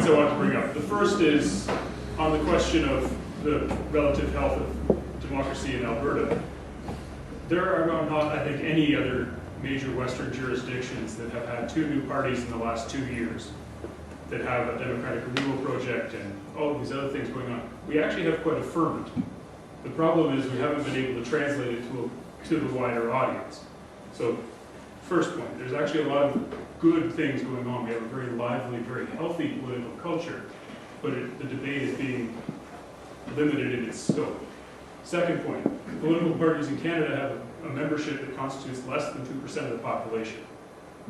points I want to bring up. The first is on the question of the relative health of democracy in Alberta. There are not, I think, any other major Western jurisdictions that have had 2 new parties in the last 2 years that have a democratic renewal project and all of these other things going on. We actually have quite a ferment. The problem is we haven't been able to translate it to the wider audience. So, first point, there's actually a lot of good things going on. We have a very lively, very healthy political culture, but the debate is being limited in its scope. Second point, political parties in Canada have a membership that constitutes less than 2% of the population,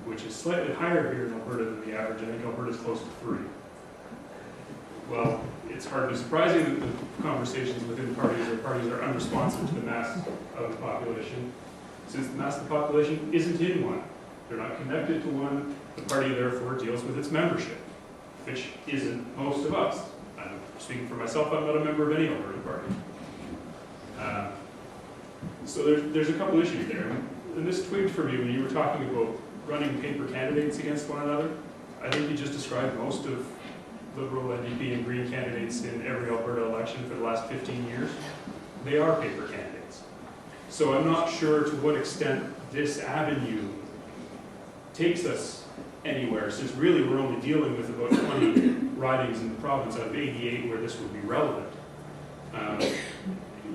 which is slightly higher here in Alberta than the average. I think Alberta's close to 3. Well, it's hardly surprising that the conversations within parties are unresponsive to the mass of the population, since the mass of the population isn't in one. They're not connected to one. The party, therefore, deals with its membership, which isn't most of us. I'm speaking for myself, I'm not a member of any Alberta party. So there's a couple issues there. And this twigged for me when you were talking about running paper candidates against one another. I think you just described most of Liberal, NDP, and Green candidates in every Alberta election for the last 15 years. They are paper candidates. So I'm not sure to what extent this avenue takes us anywhere, since really we're only dealing with about 20 ridings in the province out of 88 where this would be relevant.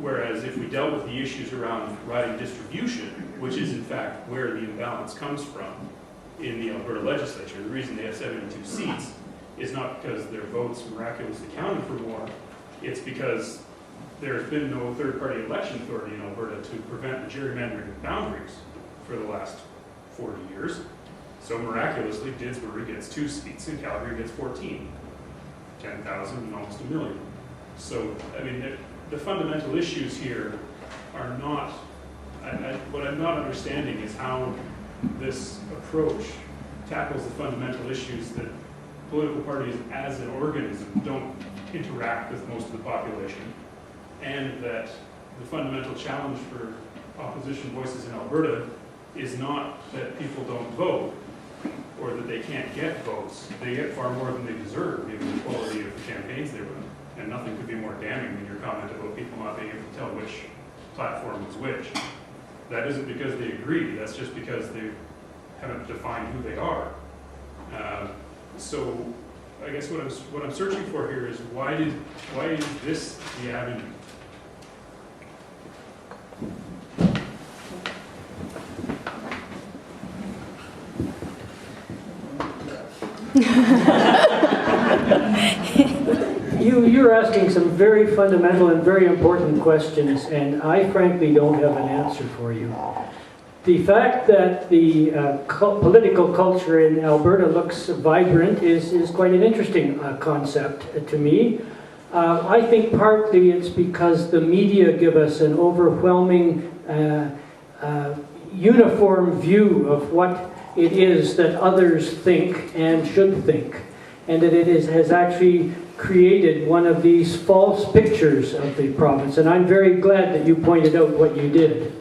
Whereas if we dealt with the issues around riding distribution, which is in fact where the imbalance comes from in the Alberta legislature, the reason they have 72 seats is not because their votes miraculously counted for more, it's because there's been no third-party election authority in Alberta to prevent the gerrymandering of boundaries for the last 40 years. So miraculously, Didsbury gets 2 seats and Calgary gets 14. 10,000 and almost 1 million. So, I mean, the fundamental issues here are not, what I'm not understanding is how this approach tackles the fundamental issues that political parties as an organism don't interact with most of the population, and that the fundamental challenge for opposition voices in Alberta is not that people don't vote or that they can't get votes. They get far more than they deserve given the quality of the campaigns they run. And nothing could be more damning than your comment about people not being able to tell which platform was which. That isn't because they agree, that's just because they haven't defined who they are. So I guess what I'm searching for here is why is this the avenue? You're asking some very fundamental and very important questions, and I frankly don't have an answer for you. The fact that the political culture in Alberta looks vibrant is quite an interesting concept to me. I think partly it's because the media give us an overwhelming, uniform view of what it is that others think and should think, and that it has actually created one of these false pictures of the province, and I'm very glad that you pointed out what you did.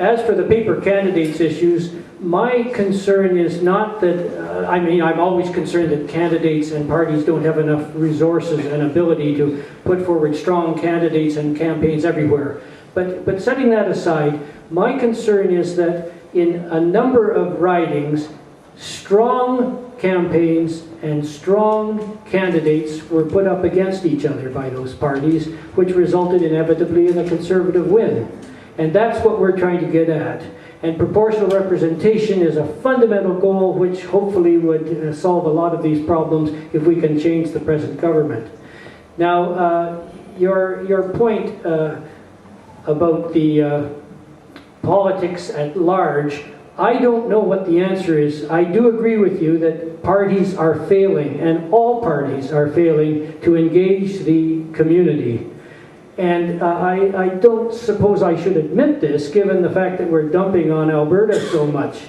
As for the paper candidates issues, my concern is not that, I'm always concerned that candidates and parties don't have enough resources and ability to put forward strong candidates and campaigns everywhere. But setting that aside, my concern is that in a number of ridings, strong campaigns and strong candidates were put up against each other by those parties, which resulted inevitably in a Conservative win. And that's what we're trying to get at. And proportional representation is a fundamental goal which hopefully would solve a lot of these problems if we can change the present government. Now, your point about the politics at large, I don't know what the answer is. I do agree with you that parties are failing, and all parties are failing to engage the community. And I don't suppose I should admit this, given the fact that we're dumping on Alberta so much.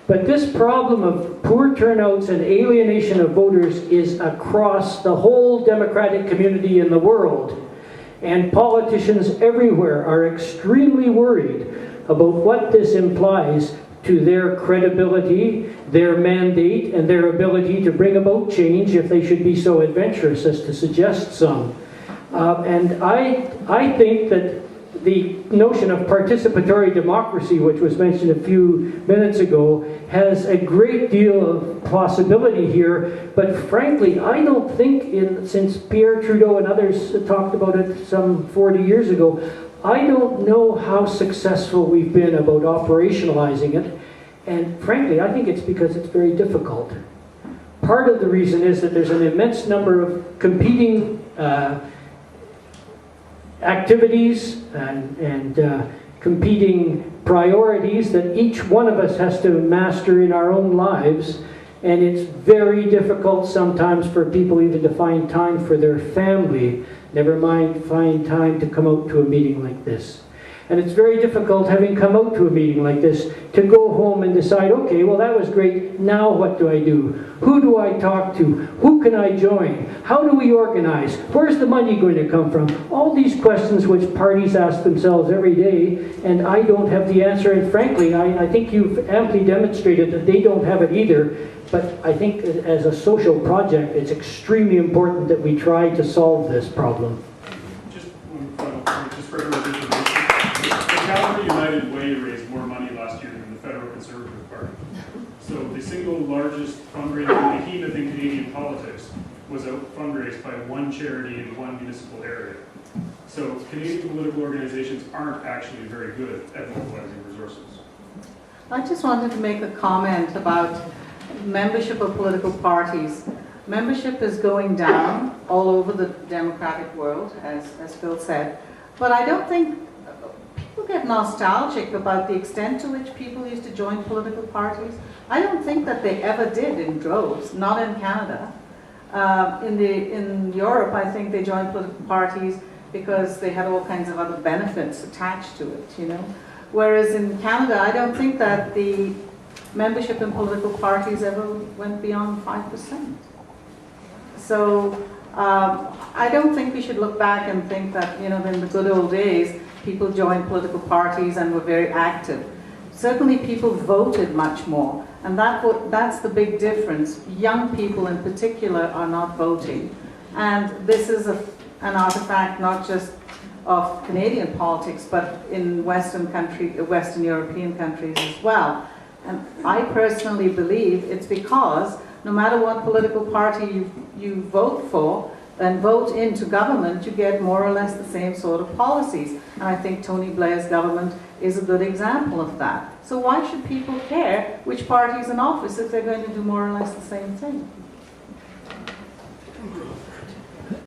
But this problem of poor turnouts and alienation of voters is across the whole democratic community in the world. And politicians everywhere are extremely worried about what this implies to their credibility, their mandate and their ability to bring about change if they should be so adventurous as to suggest some. And I think that the notion of participatory democracy, which was mentioned a few minutes ago, has a great deal of possibility here. But frankly, I don't think, since Pierre Trudeau and others talked about it some 40 years ago, I don't know how successful we've been about operationalizing it. And frankly, I think it's because it's very difficult. Part of the reason is that there's an immense number of competing activities and competing priorities that each one of us has to master in our own lives, and it's very difficult sometimes for people even to find time for their family, never mind find time to come out to a meeting like this. And it's very difficult, having come out to a meeting like this, to go home and decide, okay, well that was great, now what do I do? Who do I talk to? Who can I join? How do we organize? Where's the money going to come from? All these questions which parties ask themselves every day, and I don't have the answer, and frankly, I think you've amply demonstrated that they don't have it either. But I think as a social project, it's extremely important that we try to solve this problem. Just one final point, just for everyone's information. The Calgary United Way raised more money last year than the Federal Conservative Party. So the single largest fundraising behemoth in Canadian politics was out fundraised by one charity in one municipal area. So Canadian political organizations aren't actually very good at mobilizing resources. I just wanted to make a comment about membership of political parties. Membership is going down all over the democratic world, as Phil said, but I don't think people get nostalgic about the extent to which people used to join political parties. I don't think that they ever did in droves, not in Canada. In Europe, I think they joined political parties because they had all kinds of other benefits attached to it, you know. Whereas in Canada, I don't think that the membership in political parties ever went beyond 5%. So I don't think we should look back and think that, you know, in the good old days, people joined political parties and were very active. Certainly people voted much more, and that's the big difference. Young people in particular are not voting. And this is an artifact not just of Canadian politics, but in Western European countries as well. And I personally believe it's because no matter what political party you vote for, then vote into government, you get more or less the same sort of policies. And I think Tony Blair's government is a good example of that. So why should people care which party's in office if they're going to do more or less the same thing?